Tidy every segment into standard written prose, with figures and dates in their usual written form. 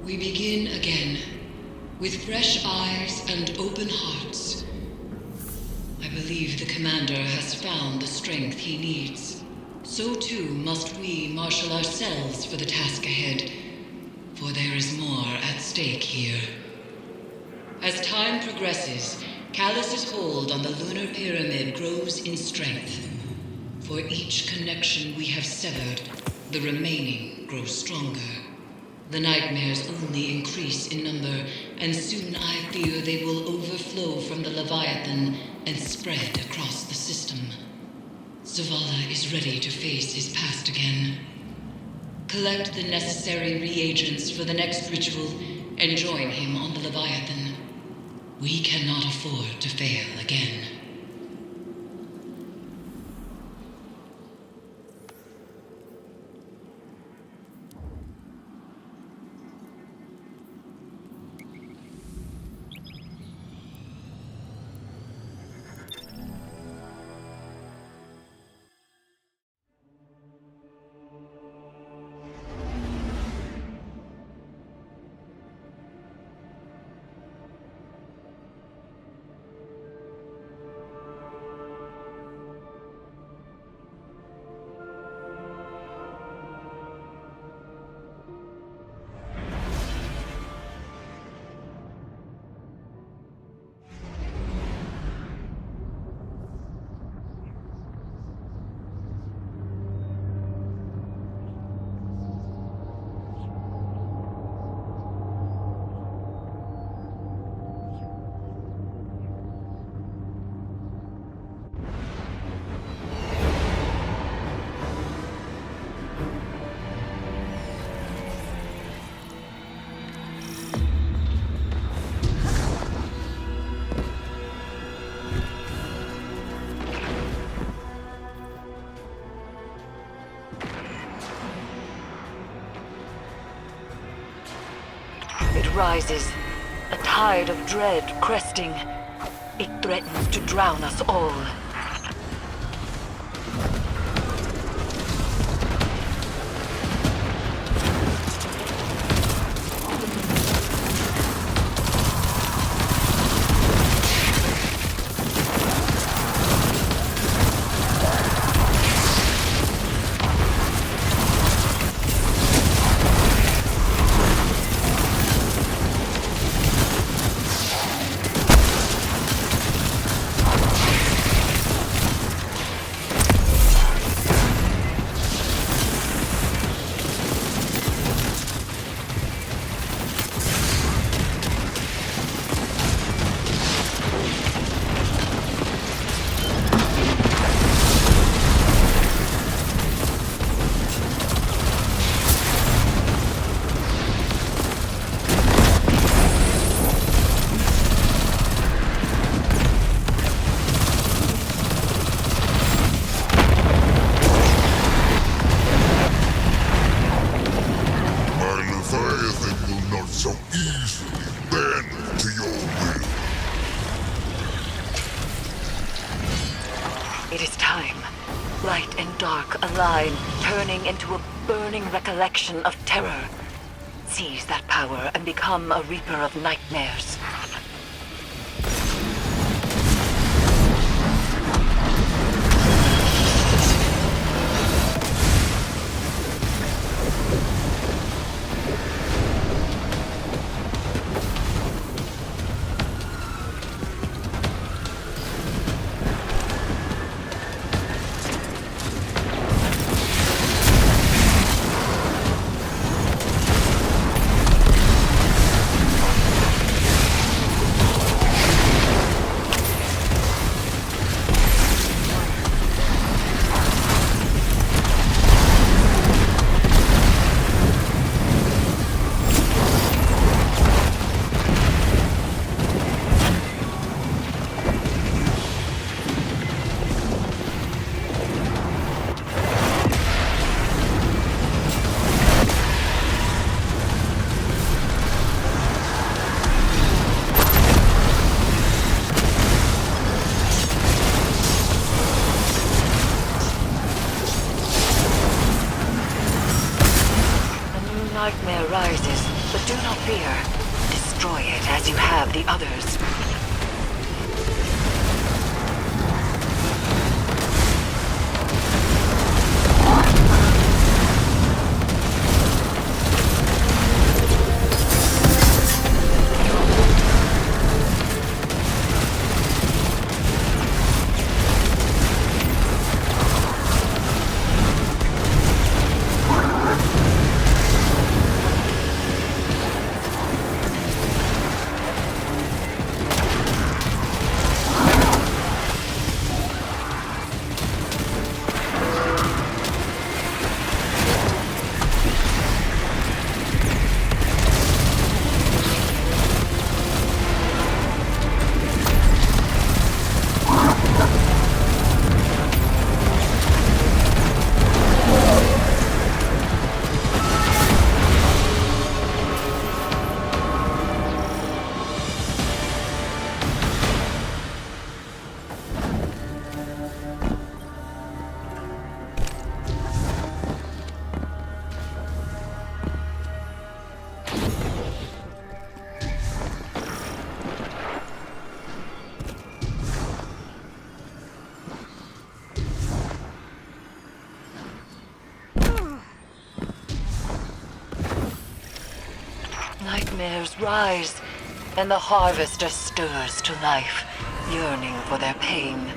We begin again, with fresh eyes and open hearts. I believe the Commander has found the strength he needs. So too must we marshal ourselves for the task ahead, for there is more at stake here. As time progresses, Callus's hold on the lunar pyramid grows in strength. For each connection we have severed, the remaining grows stronger. The nightmares only increase in number, and soon I fear they will overflow from the Leviathan and spread across the system. Zavala is ready to face his past again. Collect the necessary reagents for the next ritual and join him on the Leviathan. We cannot afford to fail again. It rises, a tide of dread cresting. It threatens to drown us all. It is time. Light and dark align, turning into a burning recollection of terror. Seize that power and become a reaper of nightmares. others. Nightmares rise, and the harvester stirs to life, yearning for their pain.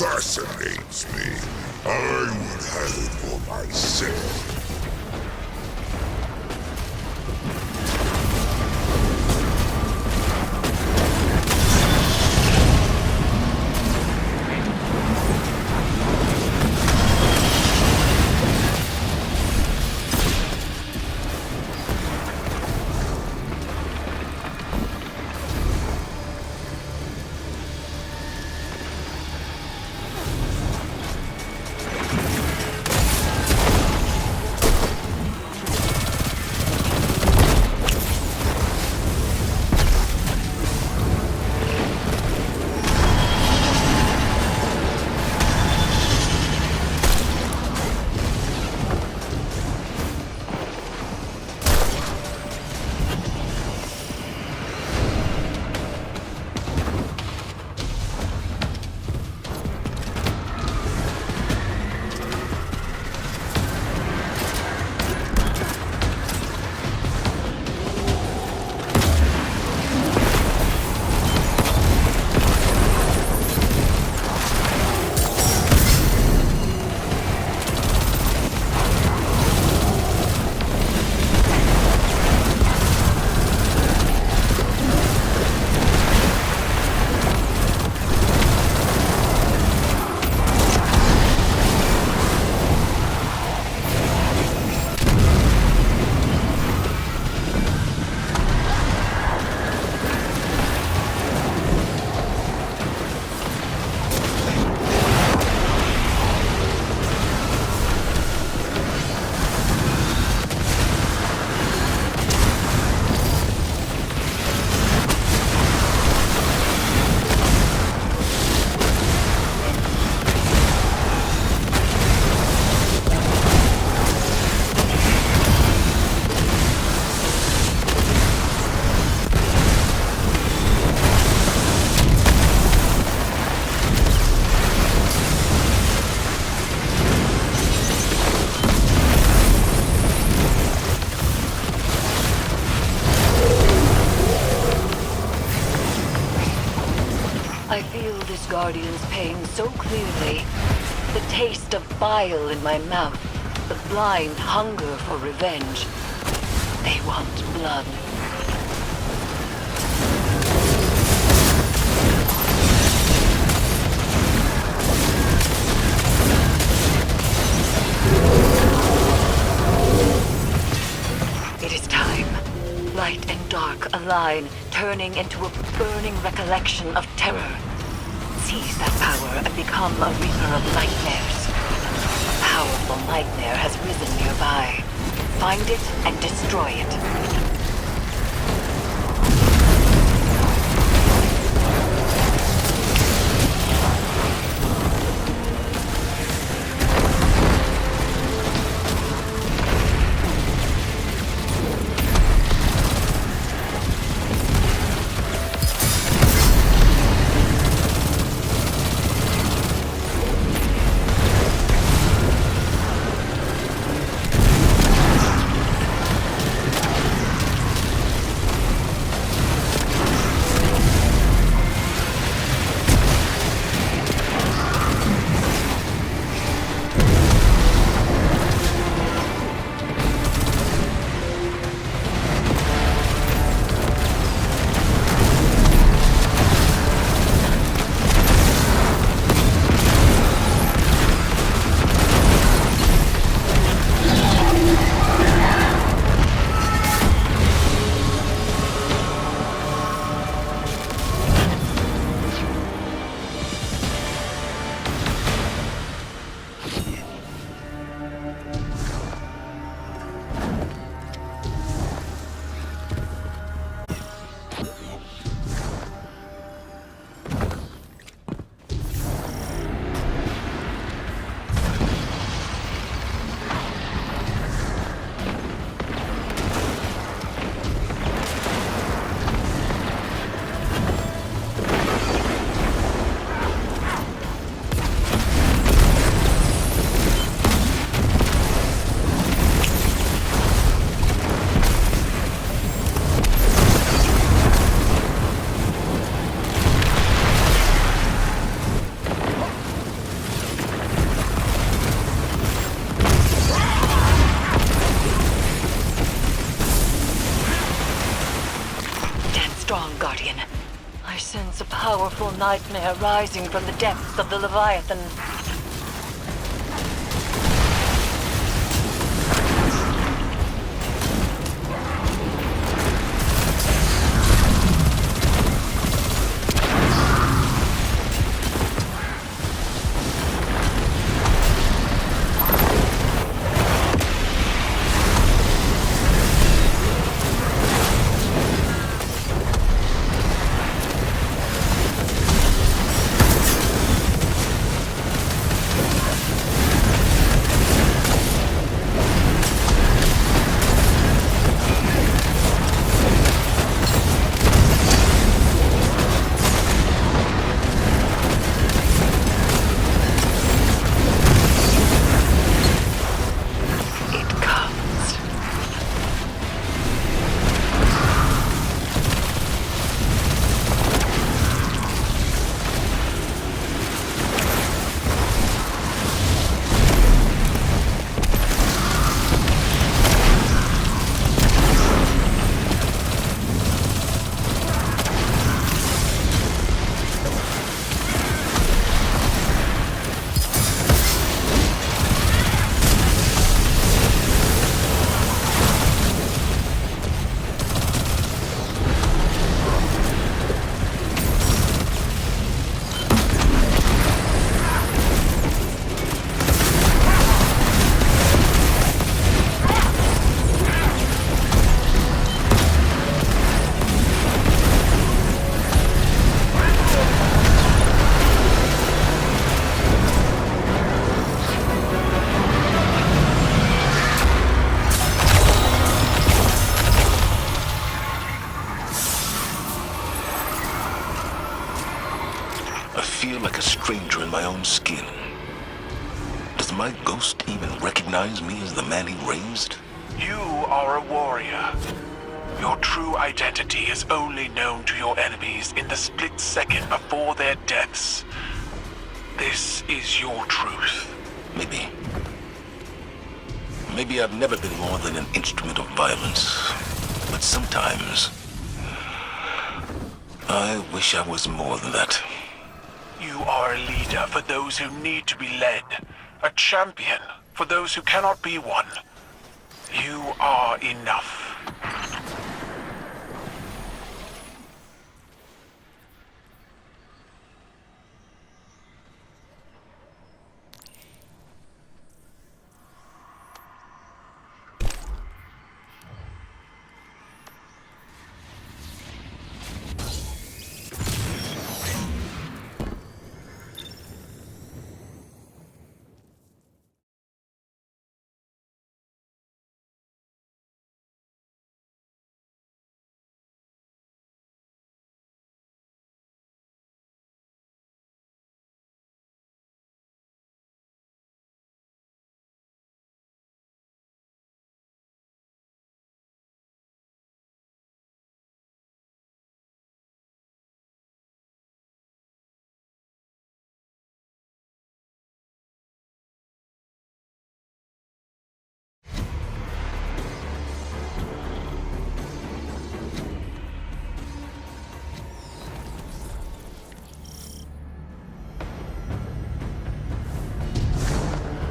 Fascinates me. I would have it for myself. I feel this Guardian's pain so clearly. The taste of bile in my mouth. The blind hunger for revenge. They want blood. It is time. Light and dark align, turning into a burning recollection of terror. Seize that power and become a reaper of nightmares. A powerful nightmare has risen nearby. Find it and destroy it. Strong, Guardian. I sense a powerful nightmare rising from the depths of the Leviathan. stranger in my own skin. Does my ghost even recognize me as the man he raised? You are a warrior. Your true identity is only known to your enemies in the split second before their deaths. This is your truth. Maybe. Maybe I've never been more than an instrument of violence. But sometimes, I wish I was more than that. You are a leader for those who need to be led. A champion for those who cannot be one. You are enough.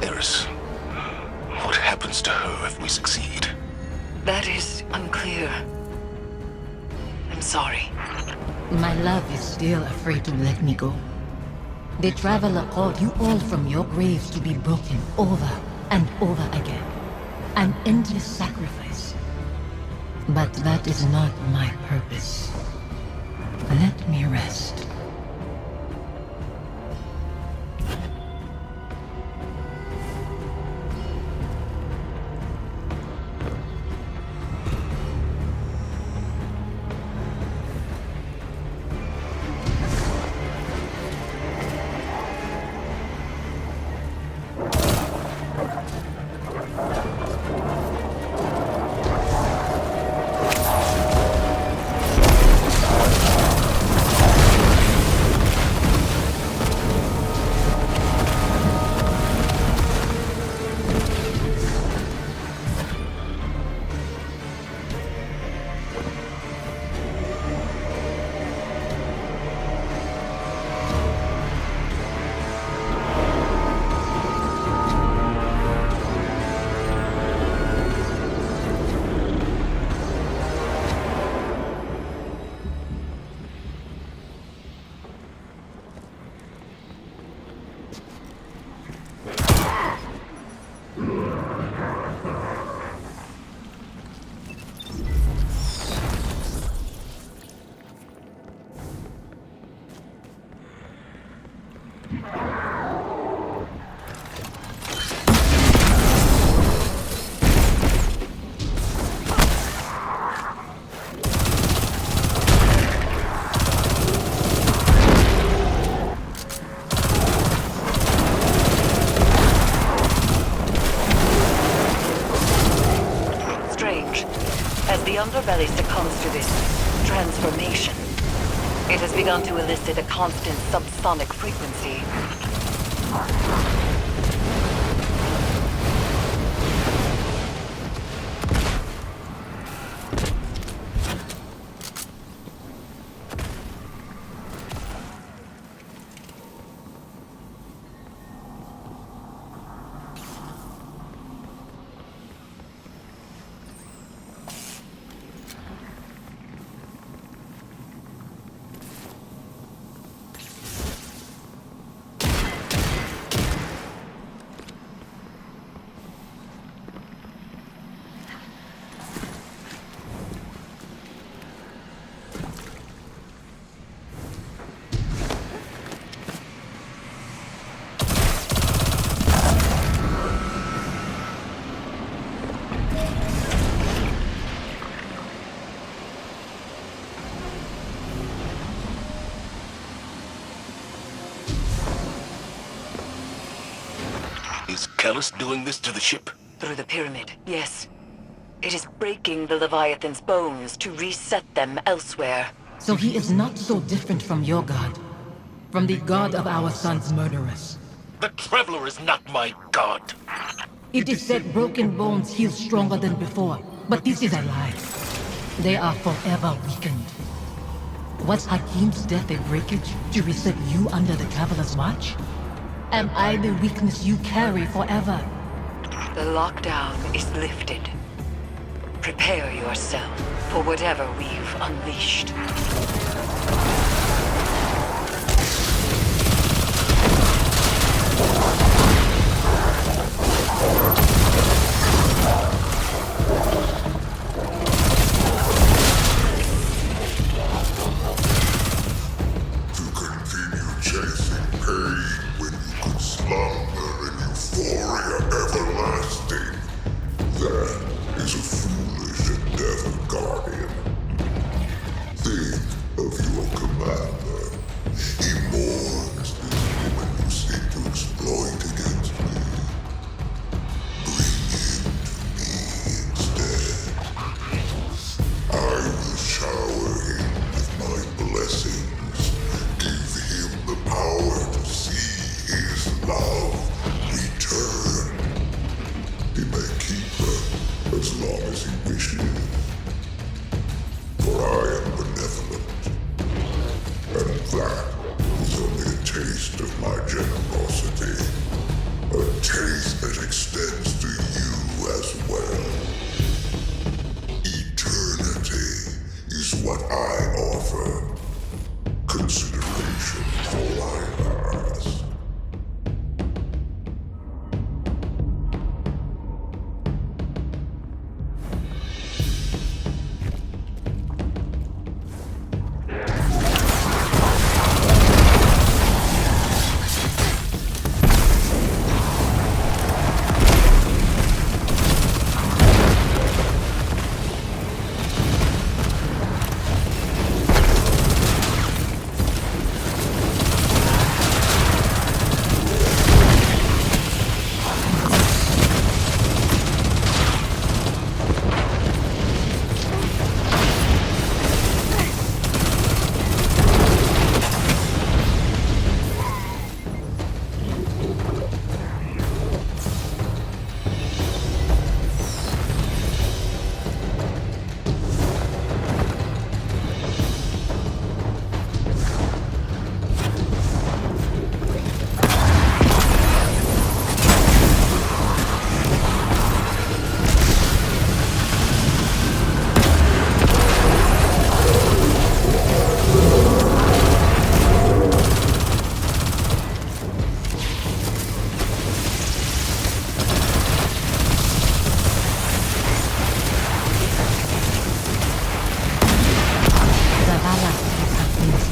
Eris, what happens to her if we succeed? That is unclear. I'm sorry. My love is still afraid to let me go. The Traveler called you all from your graves to be broken over and over again. An endless sacrifice. But that is not my purpose. Let me rest. As the underbelly succumbs to this transformation, it has begun to elicit a constant subsonic frequency. Is Callus doing this to the ship? Through the pyramid, yes. It is breaking the Leviathan's bones to reset them elsewhere. So he is not so different from your god. From the god of our son's murderers. The Traveler is not my god. It is said broken bones heal stronger than before, but this is a lie. They are forever weakened. Was Hakim's death a breakage to reset you under the Traveler's watch? Am I the weakness you carry forever? The lockdown is lifted. Prepare yourself for whatever we've unleashed. To continue chasing pain when you could slumber in euphoria everlasting. That is a foolish endeavor, Guardian. Think of your commander. He mourns this woman you seek to exploit against me. Bring him to me instead. I will shower him with my blessings. Give him the power to see his love return. He may keep her as long as he wishes. For I am benevolent. And that is only a taste of my generosity. A taste that extends to you as well. Eternity is what I offer. Consideration for I ask.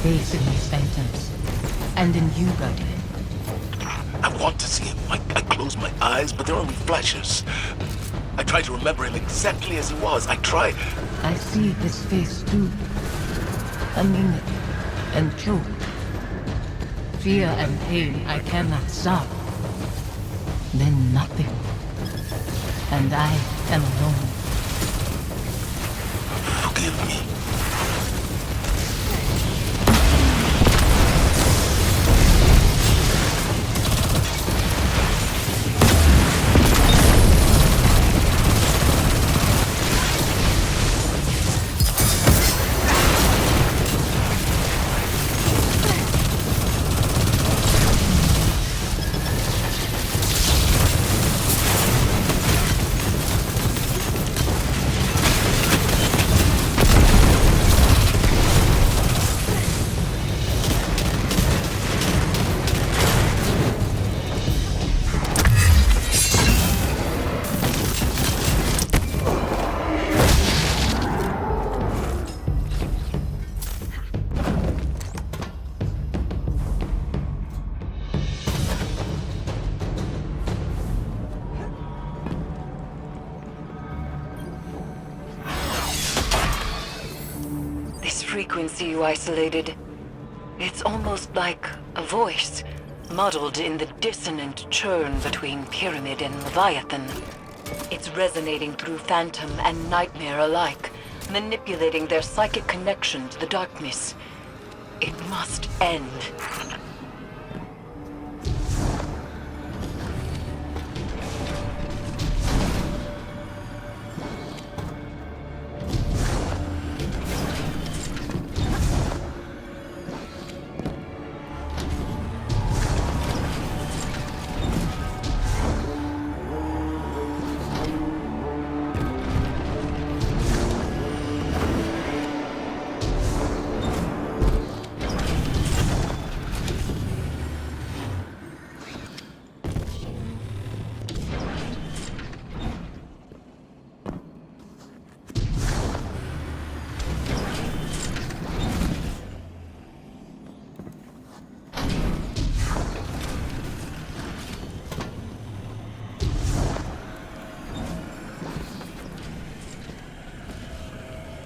Faith in these phantoms. And in you, Guardian. I want to see him. I close my eyes, but they're only flashes. I try to remember him exactly as he was. I try. I see his face too. Anemic and choked. Fear and pain I cannot stop. Then nothing. And I am alone. Forgive me. Frequency you isolated. It's almost like a voice, muddled in the dissonant churn between Pyramid and Leviathan. It's resonating through Phantom and Nightmare alike, manipulating their psychic connection to the darkness. It must end.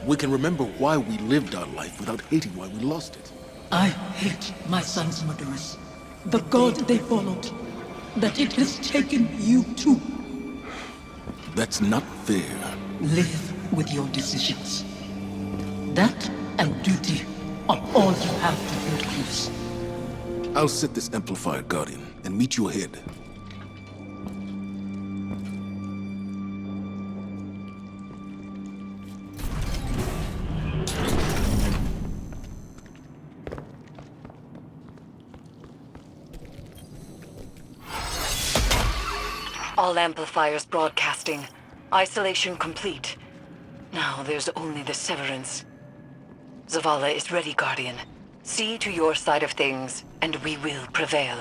We can remember why we lived our life without hating why we lost it. I hate my sons' murderers. The god they followed. That it has taken you too. That's not fair. Live with your decisions. That and duty are all you have to build, Cruz. I'll set this amplifier, Guardian, and meet you ahead. All amplifiers broadcasting. Isolation complete. Now there's only the Severance. Zavala is ready, Guardian. See to your side of things, and we will prevail.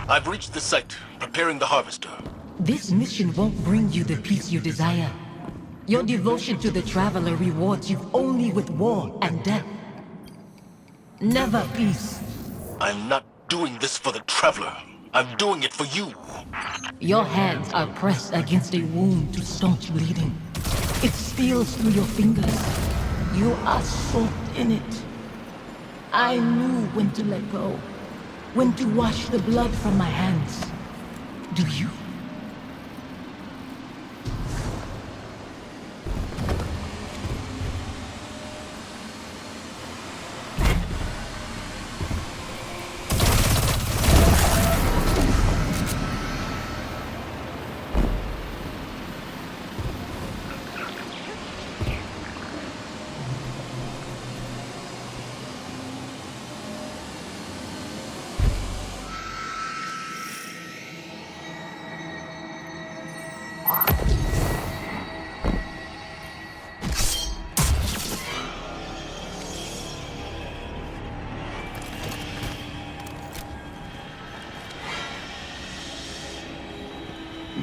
I've reached the site, preparing the harvester. This mission won't bring you the peace you desire. Your devotion to the Traveler rewards you only with war and death. Never peace. I'm not doing this for the Traveler. I'm doing it for you. Your hands are pressed against a wound to staunch bleeding. It steals through your fingers. You are soaked in it. I knew when to let go. When to wash the blood from my hands. Do you?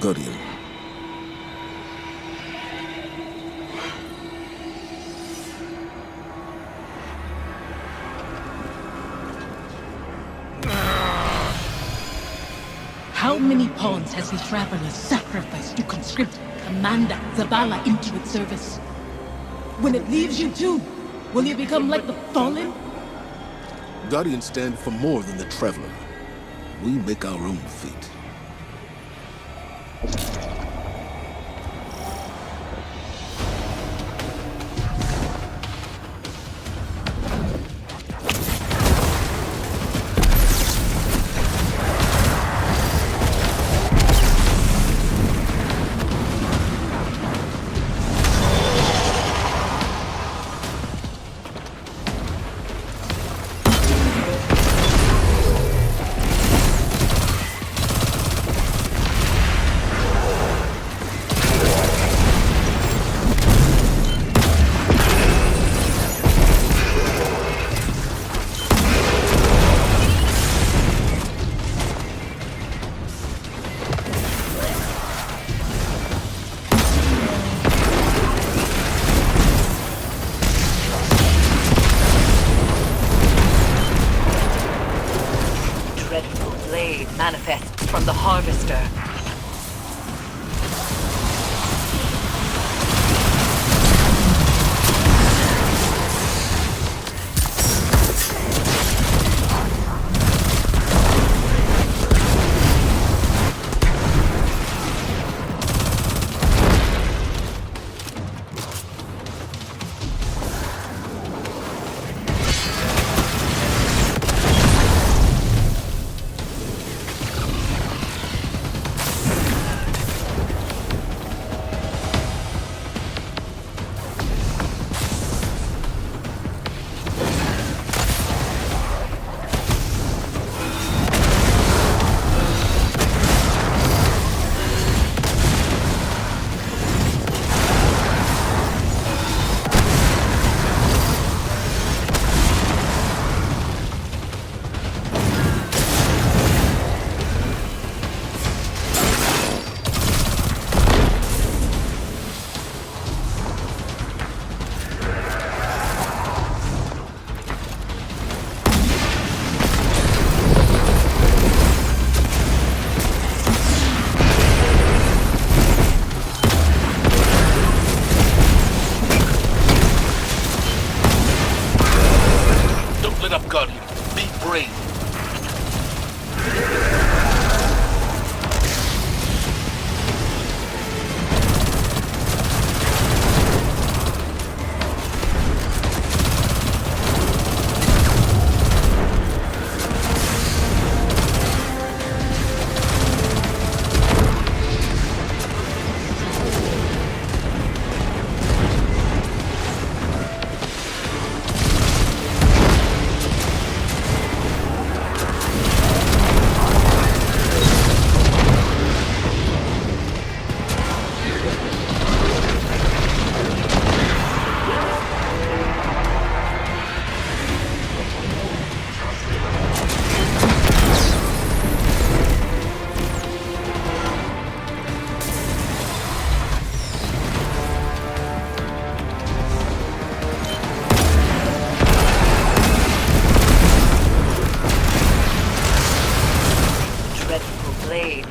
Guardian. How many pawns has the Traveler sacrificed to conscript Commander Zavala into its service? When it leaves you too, will you become like the Fallen? Guardians stand for more than the Traveler. We make our own fate. manifests from the Harvester.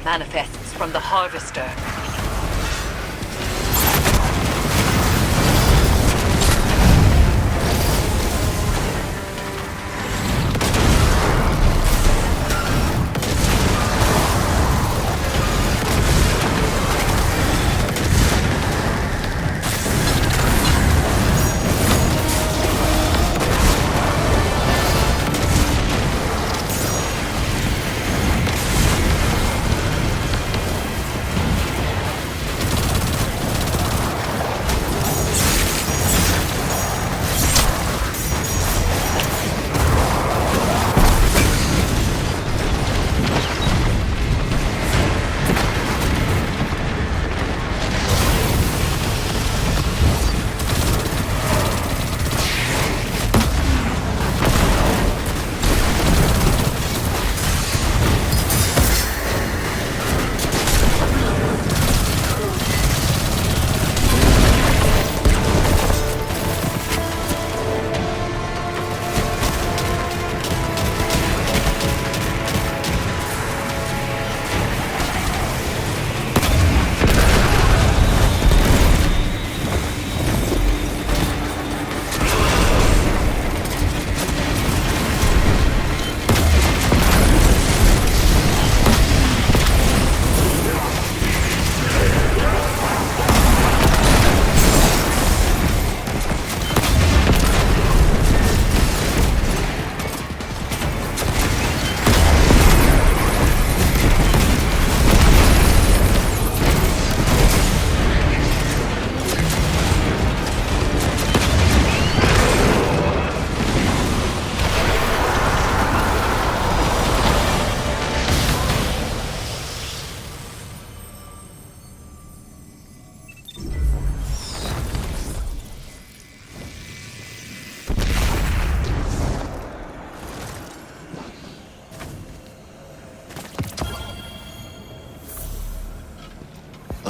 Manifests from the Harvester.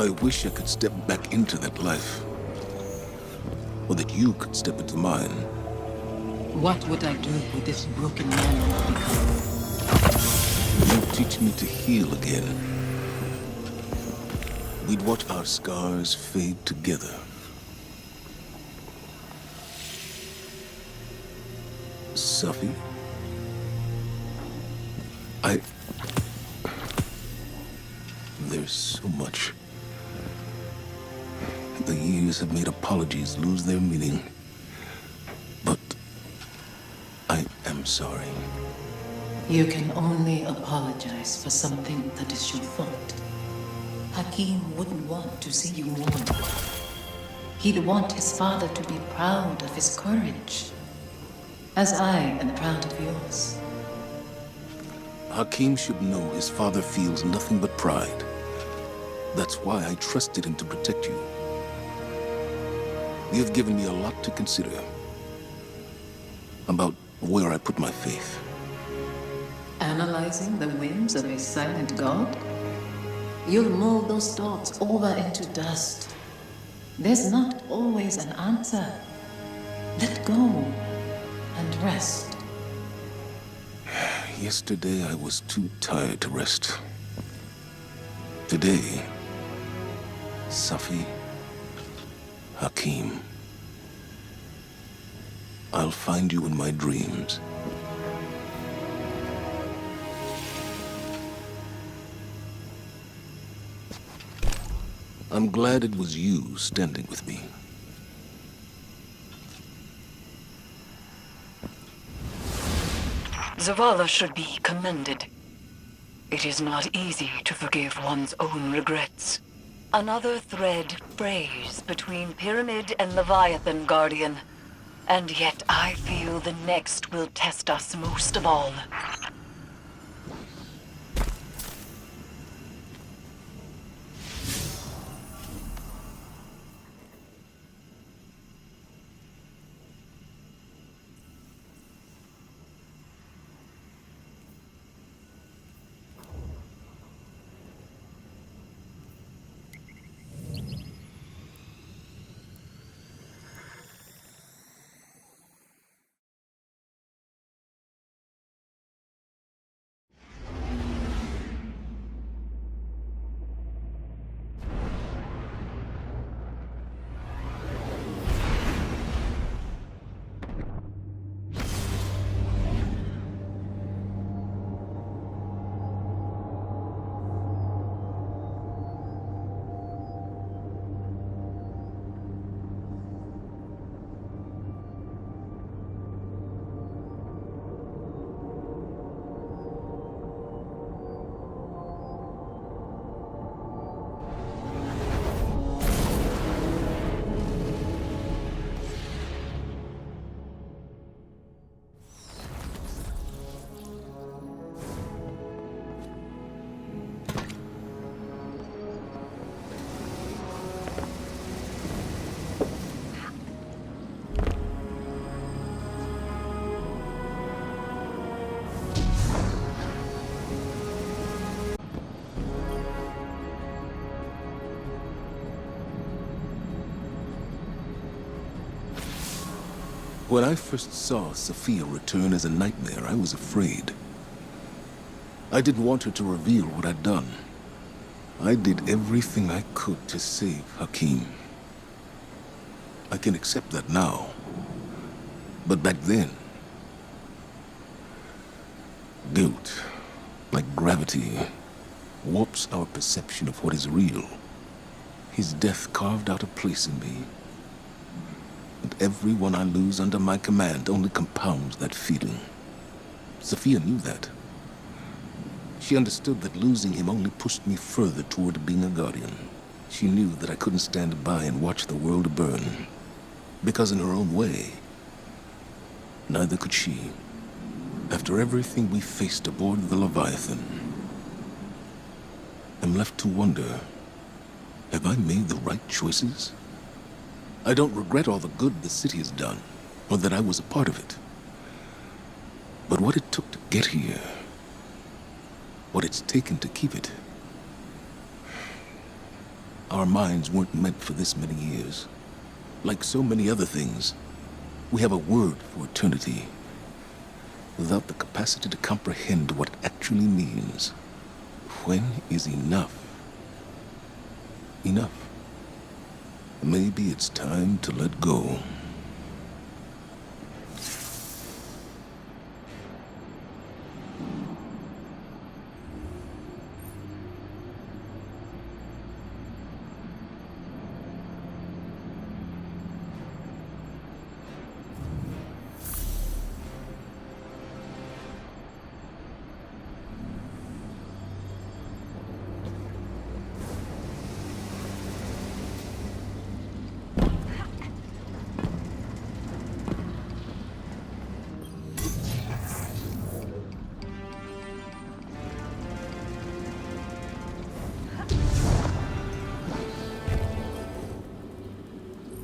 I wish I could step back into that life. Or that you could step into mine. What would I do with this broken man I've become? You'd teach me to heal again. We'd watch our scars fade together. Safi? There's so much. The years have made apologies lose their meaning. But I am sorry. You can only apologize for something that is your fault. Hakim wouldn't want to see you mourn. He'd want his father to be proud of his courage, as I am proud of yours. Hakim should know his father feels nothing but pride. That's why I trusted him to protect you. You've given me a lot to consider about where I put my faith. Analyzing the whims of a silent god? You'll mold those thoughts over into dust. There's not always an answer. Let go and rest. Yesterday I was too tired to rest. Today, Safi, Hakim, I'll find you in my dreams. I'm glad it was you standing with me. Zavala should be commended. It is not easy to forgive one's own regrets. Another thread frays between Pyramid and Leviathan, Guardian. And yet I feel the next will test us most of all. When I first saw Sophia return as a nightmare, I was afraid. I didn't want her to reveal what I'd done. I did everything I could to save Hakim. I can accept that now. But back then, guilt, like gravity, warps our perception of what is real. His death carved out a place in me. And everyone I lose under my command only compounds that feeling. Sophia knew that. She understood that losing him only pushed me further toward being a guardian. She knew that I couldn't stand by and watch the world burn. Because in her own way, neither could she. After everything we faced aboard the Leviathan, I'm left to wonder, have I made the right choices? I don't regret all the good the city has done, or that I was a part of it. But what it took to get here, what it's taken to keep it. Our minds weren't meant for this many years. Like so many other things, we have a word for eternity. without the capacity to comprehend what it actually means. When is enough? Enough. Maybe it's time to let go.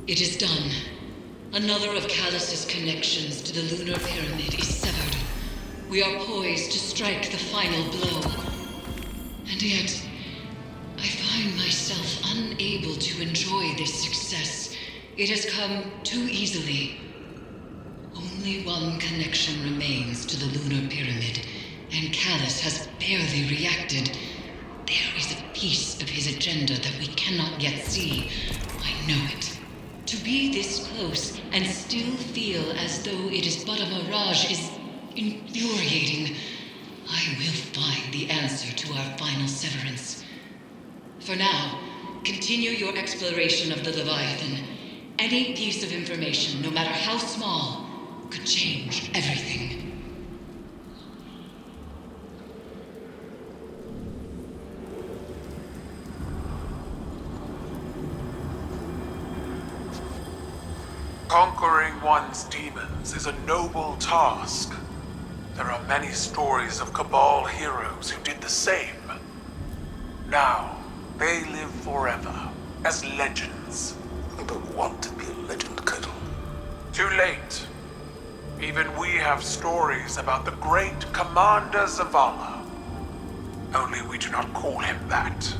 It is done. Another of Callus's connections to the lunar pyramid is severed. We are poised to strike the final blow. And yet, I find myself unable to enjoy this success. It has come too easily. Only one connection remains to the lunar pyramid, and Callus has barely reacted. There is a piece of his agenda that we cannot yet see. I know it. To be this close and still feel as though it is but a mirage is infuriating. I will find the answer to our final severance. For now, continue your exploration of the Leviathan. Any piece of information, no matter how small, could change everything. Conquering one's demons is a noble task. There are many stories of Cabal heroes who did the same. Now, they live forever as legends. I don't want to be a legend, Kettle. Too late. Even we have stories about the great Commander Zavala. Only we do not call him that.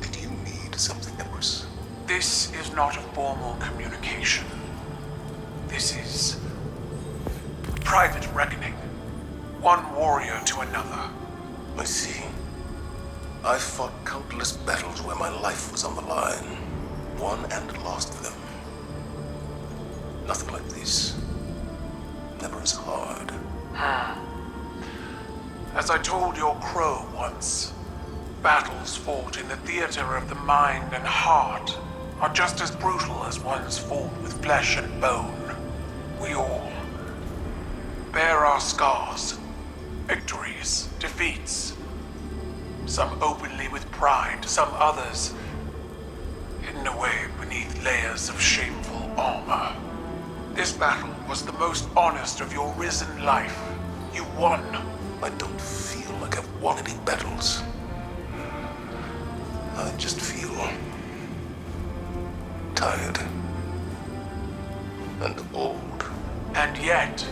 Did you need something, Empress? This is not a formal communication. This is private reckoning. One warrior to another. I see. I fought countless battles where my life was on the line. Won and lost them. Nothing like this. Never as hard. As I told your crow once, battles fought in the theater of the mind and heart are just as brutal as ones fought with flesh and bone. We all bear our scars, victories, defeats. Some openly with pride, some others hidden away beneath layers of shameful armor. This battle was the most honest of your risen life. You won. I don't feel like I've won any battles. I just feel tired and old. And yet,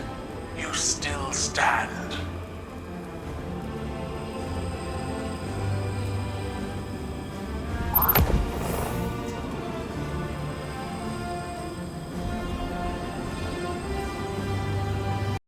you still stand.